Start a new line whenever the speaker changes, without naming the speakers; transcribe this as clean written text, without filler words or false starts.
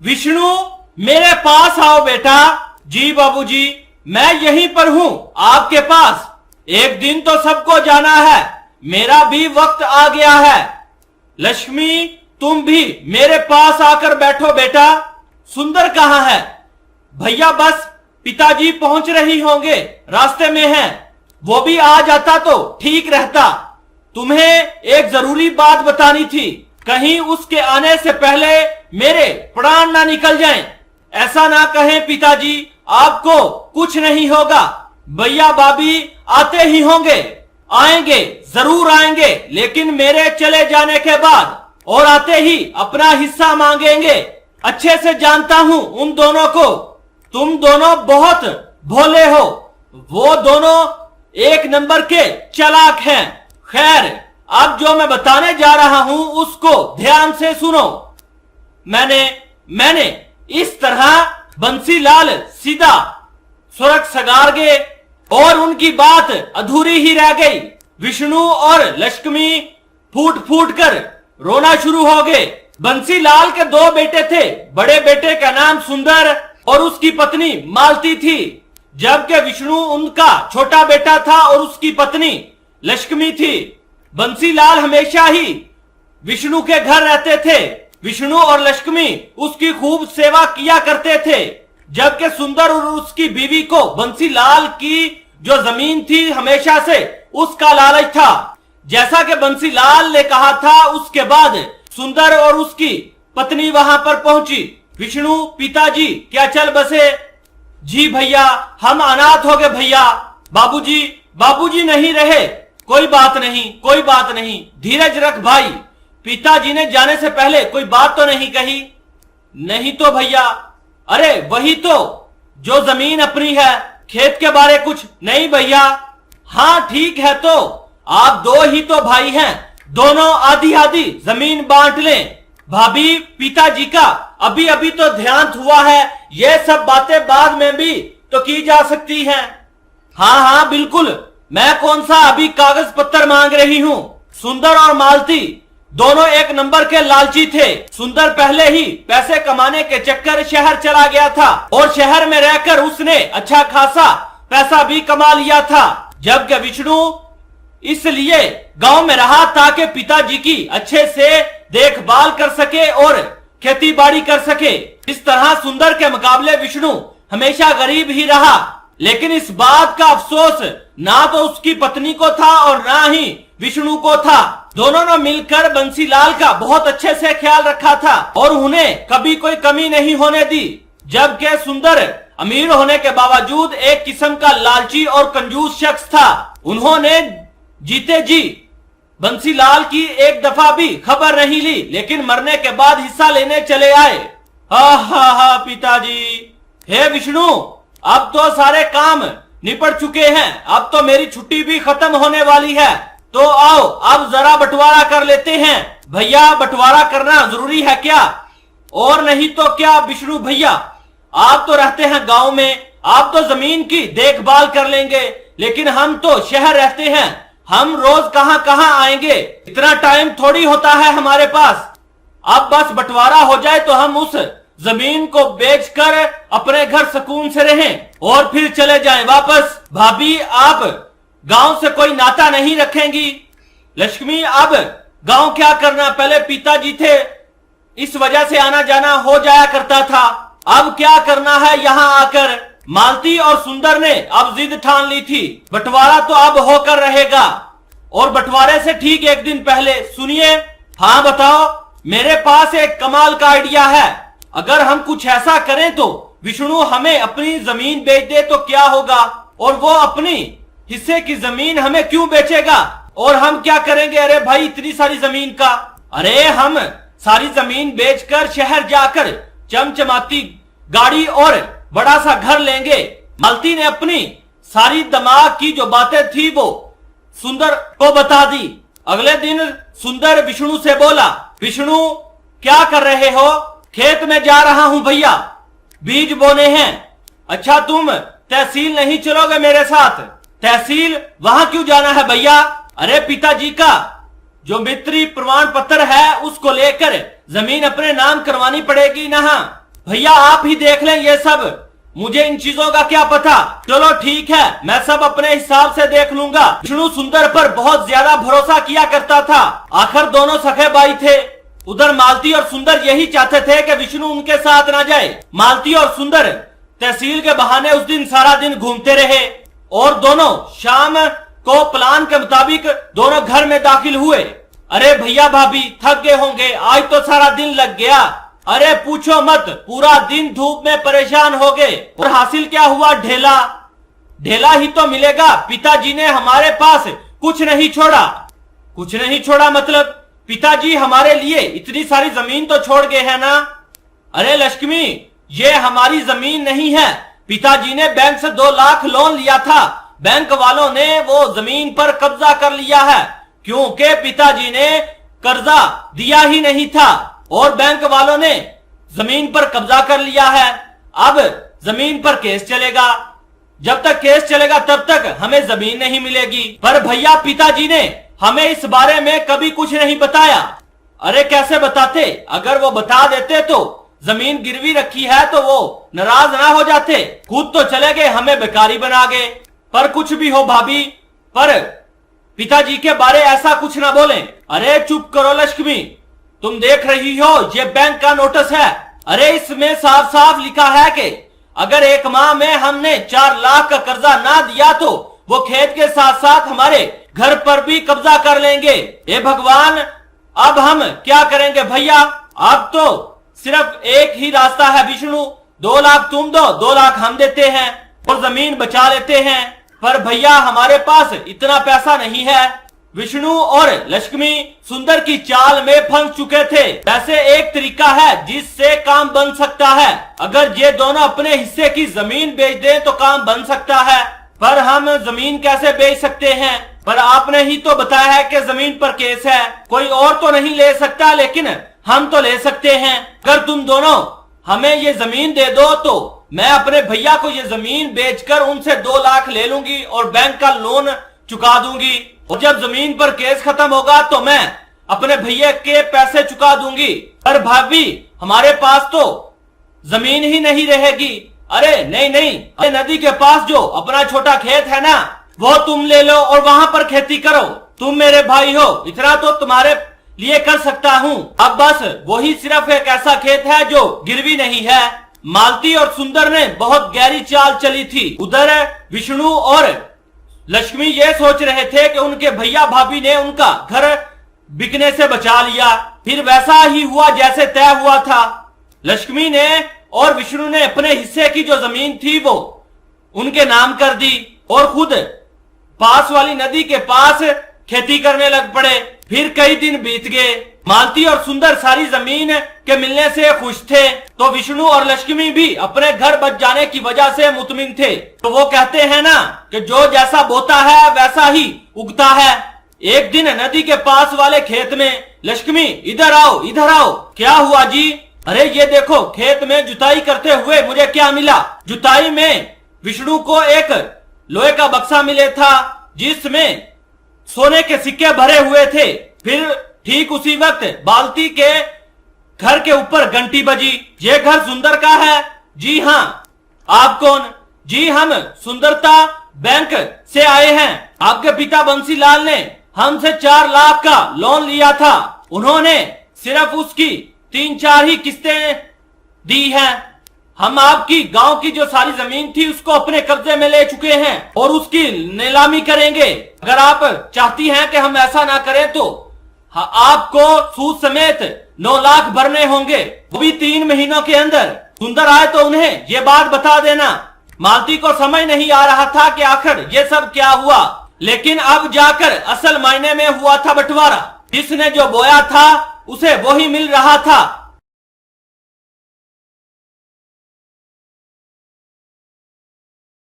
विष्णु, मेरे पास आओ बेटा। जी बाबूजी, मैं यहीं पर हूं आपके पास। एक दिन तो सबको जाना है, मेरा भी वक्त आ गया है। लक्ष्मी, तुम भी मेरे पास आकर बैठो बेटा। सुंदर कहाँ है? भैया बस पिताजी पहुंच रही होंगे, रास्ते में हैं। वो भी आ जाता तो ठीक रहता। तुम्हें एक जरूरी बात बतानी थी, कहीं उसके आने से पहले मेरे प्राण ना निकल जाएं। ऐसा ना कहें पिताजी, आपको कुछ नहीं होगा। भैया भाभी आते ही होंगे, आएंगे, जरूर आएंगे, लेकिन मेरे चले जाने के बाद, और आते ही अपना हिस्सा मांगेंगे। अच्छे से जानता हूं उन दोनों को। तुम दोनों बहुत भोले हो, वो दोनों एक नंबर के चालाक हैं। खैर, अब जो मैं बताने जा रहा हूं उसको ध्यान से सुनो। मैंने इस तरह बंसीलाल सीधा सुरख सगार गए और उनकी बात अधूरी ही रह गई। विष्णु और लक्ष्मी फूट फूट कर रोना शुरू हो गए। बंसीलाल के दो बेटे थे। बड़े बेटे का नाम सुंदर और उसकी पत्नी मालती थी, जबकि विष्णु उनका छोटा बेटा था और उसकी पत्नी लक्ष्मी थी। बंसीलाल हमेशा ही विष्णु के घर रहते थे। विष्णु और लक्ष्मी उसकी खूब सेवा किया करते थे, जबकि सुंदर और उसकी बीवी को बंसीलाल की जो जमीन थी हमेशा से उसका लालच था। जैसा कि बंसीलाल ने कहा था, उसके बाद सुंदर और उसकी पत्नी वहां पर पहुंची। विष्णु, पिताजी क्या चल बसे? जी भैया, हम अनाथ हो गए भैया। बाबूजी नहीं रहे। कोई बात नहीं, कोई बात नहीं, धीरज रख भाई। पिताजी ने जाने से पहले कोई बात तो नहीं कही? नहीं तो भैया। अरे वही तो, जो जमीन अपनी है, खेत के बारे कुछ नहीं भैया? हाँ ठीक है, तो आप दो ही तो भाई हैं, दोनों आधी आधी जमीन बांट लें। भाभी, पिताजी का अभी अभी तो देहांत हुआ है, ये सब बातें बाद में भी तो की जा सकती हैं। हाँ बिल्कुल, मैं कौन सा अभी कागज पत्तर मांग रही हूँ। सुंदर और मालती दोनों एक नंबर के लालची थे। सुंदर पहले ही पैसे कमाने के चक्कर शहर चला गया था और शहर में रहकर उसने अच्छा खासा पैसा भी कमा लिया था, जबकि विष्णु इसलिए गांव में रहा ताकि पिताजी की अच्छे से देखभाल कर सके और खेती बाड़ी कर सके। इस तरह सुंदर के मुकाबले विष्णु हमेशा गरीब ही रहा। लेकिन इस बात का अफसोस ना तो उसकी पत्नी को था और ना ही विष्णु को था। दोनों ने मिलकर बंसीलाल का बहुत अच्छे से ख्याल रखा था और उन्हें कभी कोई कमी नहीं होने दी। जबकि सुंदर अमीर होने के बावजूद एक किस्म का लालची और कंजूस शख्स था। उन्होंने जीते जी बंसीलाल की एक दफा भी खबर नहीं ली, लेकिन मरने के बाद हिस्सा लेने चले आए। हा पिताजी। हे विष्णु, अब तो सारे काम निपट चुके हैं, अब तो मेरी छुट्टी भी खत्म होने वाली है, तो आओ अब जरा बंटवारा कर लेते हैं। भैया, बंटवारा करना जरूरी है क्या? और नहीं तो क्या विष्णु भैया, आप तो रहते हैं गांव में, आप तो जमीन की देखभाल कर लेंगे, लेकिन हम तो शहर रहते हैं, हम रोज कहां आएंगे, इतना टाइम थोड़ी होता है हमारे पास। अब बस बंटवारा हो जाए तो हम उस जमीन को बेचकर अपने घर सुकून से रहें और फिर चले जाएं वापस। भाभी, आप गांव से कोई नाता नहीं रखेंगी? लक्ष्मी, अब गांव क्या करना, पहले पिताजी थे, इस वजह से आना जाना हो जाया करता था, अब क्या करना है यहाँ आकर? मालती और सुंदर ने अब जिद ठान ली थी, बंटवारा तो अब होकर रहेगा। और बंटवारे से ठीक एक दिन पहले, सुनिए। हाँ बताओ। मेरे पास एक कमाल का आइडिया है। अगर हम कुछ ऐसा करें तो विष्णु हमें अपनी जमीन बेच दे तो क्या होगा, और वो अपनी हिस्से की जमीन हमें क्यों बेचेगा, और हम क्या करेंगे? अरे भाई, इतनी सारी जमीन का, अरे हम सारी जमीन बेचकर शहर जाकर चमचमाती गाड़ी और बड़ा सा घर लेंगे। मालती ने अपनी सारी दिमाग की जो बातें थी वो सुंदर को बता दी। अगले दिन सुंदर विष्णु से बोला, विष्णु क्या कर रहे हो? खेत में जा रहा हूं भैया, बीज बोने हैं। अच्छा, तुम तहसील नहीं चलोगे मेरे साथ? तहसील वहां क्यों जाना है भैया? अरे पिताजी का जो मित्री प्रमाण पत्र है उसको लेकर जमीन अपने नाम करवानी पड़ेगी ना। भैया आप ही देख लें ये सब, मुझे इन चीजों का क्या पता। चलो ठीक है, मैं सब अपने हिसाब से देख लूंगा। विष्णु सुंदर पर बहुत ज्यादा भरोसा किया करता था। आखिर दोनों सखे भाई थे। उधर मालती और सुंदर यही चाहते थे कि विष्णु उनके साथ ना जाए। मालती और सुंदर तहसील के बहाने उस दिन सारा दिन घूमते रहे और दोनों शाम को प्लान के मुताबिक दोनों घर में दाखिल हुए। अरे भैया भाभी थक गए होंगे, आज तो सारा दिन लग गया। अरे पूछो मत, पूरा दिन धूप में परेशान हो गए। और हासिल क्या हुआ? ढेला। ढेला ही तो मिलेगा। पिताजी ने हमारे पास कुछ नहीं छोड़ा। कुछ नहीं छोड़ा मतलब? पिताजी हमारे लिए इतनी सारी जमीन तो छोड़ गए हैं ना। अरे लक्ष्मी, ये हमारी जमीन नहीं है। पिताजी ने बैंक से 2 लाख लोन लिया था। बैंक वालों ने वो जमीन पर कब्जा कर लिया है क्योंकि पिताजी ने कर्जा दिया ही नहीं था और बैंक वालों ने जमीन पर कब्जा कर लिया है। अब जमीन पर केस चलेगा। जब तक केस चलेगा तब तक हमें जमीन नहीं मिलेगी। पर भैया पिताजी ने हमें इस बारे में कभी कुछ नहीं बताया। अरे कैसे बताते? अगर वो बता देते तो जमीन गिरवी रखी है तो वो नाराज ना हो जाते। खुद तो चले गए, हमें बेकारी बना गए। पर कुछ भी हो भाभी, पर पिताजी के बारे ऐसा कुछ ना बोलें। अरे चुप करो लक्ष्मी, तुम देख रही हो ये बैंक का नोटिस है। अरे इसमें साफ साफ लिखा है कि अगर 1 माह में हमने 4 लाख का कर्जा ना दिया तो वो खेत के साथ साथ हमारे घर पर भी कब्जा कर लेंगे। हे भगवान, अब हम क्या करेंगे भैया? अब तो सिर्फ एक ही रास्ता है विष्णु, 2 लाख तुम दो, 2 लाख हम देते हैं और जमीन बचा लेते हैं। पर भैया हमारे पास इतना पैसा नहीं है। विष्णु और लक्ष्मी सुंदर की चाल में फंस चुके थे। वैसे एक तरीका है जिससे काम बन सकता है। अगर ये दोनों अपने हिस्से की जमीन बेच दें तो काम बन सकता है। पर हम जमीन कैसे बेच सकते हैं? पर आपने ही तो बताया है कि जमीन पर केस है, कोई और तो नहीं ले सकता, लेकिन हम तो ले सकते हैं। अगर तुम दोनों हमें ये जमीन दे दो तो मैं अपने भैया को ये जमीन बेचकर उनसे 2 लाख ले लूंगी और बैंक का लोन चुका दूंगी। और जब जमीन पर केस खत्म होगा तो मैं अपने भैया के पैसे चुका दूंगी। पर भाभी हमारे पास तो जमीन ही नहीं रहेगी। अरे नहीं नहीं, अरे नदी के पास जो अपना छोटा खेत है ना, वो तुम ले लो और वहां पर खेती करो। तुम मेरे भाई हो, इतना तो तुम्हारे लिए कर सकता हूँ। अब बस वही सिर्फ एक ऐसा खेत है जो गिरवी नहीं है। मालती और सुंदर ने बहुत गहरी चाल चली थी। उधर विष्णु और लक्ष्मी ये सोच रहे थे कि उनके भैया भाभी ने उनका घर बिकने से बचा लिया। फिर वैसा ही हुआ जैसे तय हुआ था। लक्ष्मी ने और विष्णु ने अपने हिस्से की जो जमीन थी वो उनके नाम कर दी और खुद पास वाली नदी के पास खेती करने लग पड़े। फिर कई दिन बीत गए। मालती और सुंदर सारी जमीन के मिलने से खुश थे तो विष्णु और लक्ष्मी भी अपने घर बच जाने की वजह से मुतमिन थे। तो वो कहते हैं ना कि जो जैसा बोता है वैसा ही उगता है। एक दिन नदी के पास वाले खेत में, लक्ष्मी इधर आओ इधर आओ। क्या हुआ जी? अरे ये देखो खेत में जुताई करते हुए मुझे क्या मिला। जुताई में विष्णु को एक लोहे का बक्सा मिले था जिसमें सोने के सिक्के भरे हुए थे। फिर ठीक उसी वक्त बाल्टी के घर के ऊपर घंटी बजी। ये घर सुंदर का है? जी हाँ। आप कौन? जी हम सुंदरता बैंक से आए हैं। आपके पिता बंसीलाल ने हमसे 4 लाख का लोन लिया था। उन्होंने सिर्फ उसकी 3-4 ही किस्तें दी हैं। हम आपकी गांव की जो सारी जमीन थी उसको अपने कब्जे में ले चुके हैं और उसकी नीलामी करेंगे। अगर आप चाहती हैं कि हम ऐसा ना करें तो आपको सूद समेत 9 लाख भरने होंगे, वो भी 3 महीनों के अंदर। सुंदर आए तो उन्हें ये बात बता देना। मालती को समझ नहीं आ रहा था कि आखिर ये सब क्या हुआ, लेकिन अब जाकर असल मायने में हुआ था बंटवारा। जिसने जो बोया था उसे वही मिल रहा था।